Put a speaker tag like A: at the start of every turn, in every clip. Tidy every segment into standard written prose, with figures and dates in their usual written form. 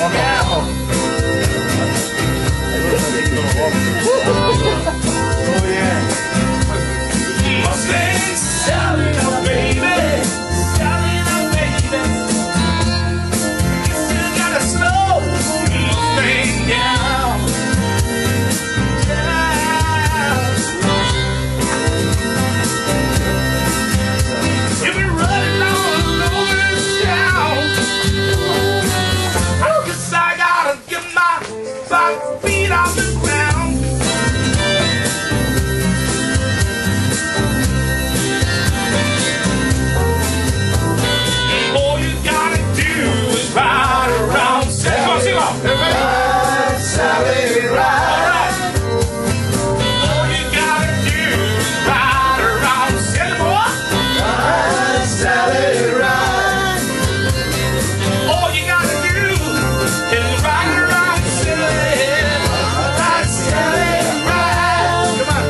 A: Oh yeah.
B: Mustang selling a baby, selling a baby. You still gotta slow Mustang down. You've been running all over this town. I guess I gotta get my 5 feet off the ground. All you gotta do is ride around. Come on, sing along.
A: Ride, Sally, ride.
B: All you gotta do is ride around. Sing it, boy.
A: Ride, Sally, ride.
B: All you gotta do is ride around.
A: Ride, Sally, ride.
B: Come on.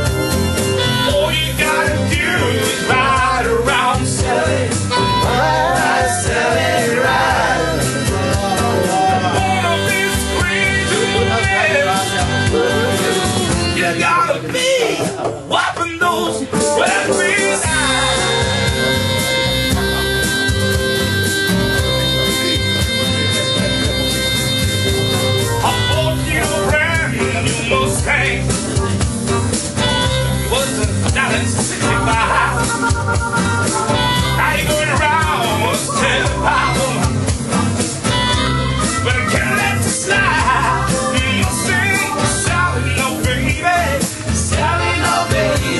B: All you gotta do is ride around, Sally.
A: Ride, Sally, ride.
B: One of these crazy days, you gotta be wiping those wet dreams out. I bought you a brand new Mustang. It was a 1965. Now you're going around almost 10,000. But I can't let you slide. Mustang, selling no baby, selling no baby.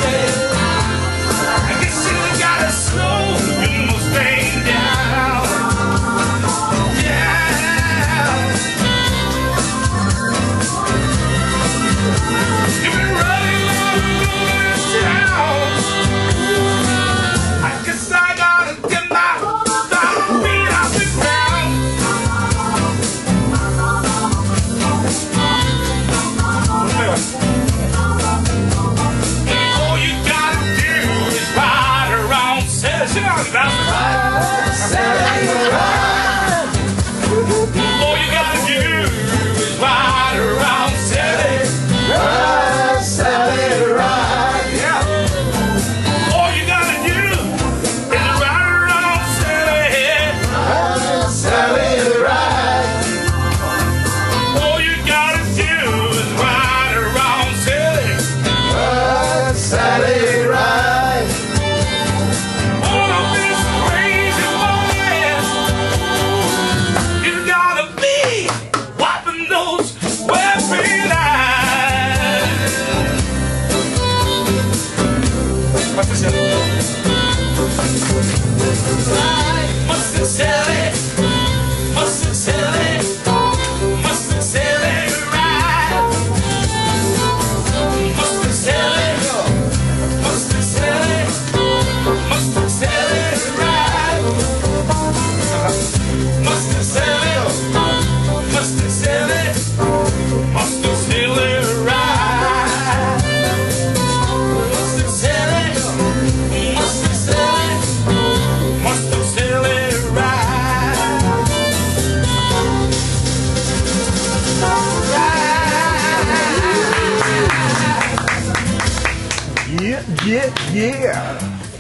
B: I guess you gotta slow your Mustang down. Yeah. You've been running all over this town. I guess I gotta get my 5 feet off the ground. All you gotta do is ride around. Sit down,
A: Ride, Sally, ride.
B: all you gotta do is ride around, Sally.
A: Ride, Sally, ride.
B: Yeah. All you gotta do is ride around, Sally.
A: Ride, Sally, ride.
B: All you gotta do is ride around, Sally.
A: Ride, Sally, ride.
B: One of these crazy boys, you gotta be wiping those wet feet eyes. What's this? Mustang Sally, Mustang Sally, Mustang Sally, ride. Mustang Sally, Mustang Sally, Mustang Sally, ride. Mustang Sally, Mustang Sally, Mustang Sally, ride. Mustang Sally, Mustang Sally, Mustang Sally, ride.
A: Yeah, yeah, yeah.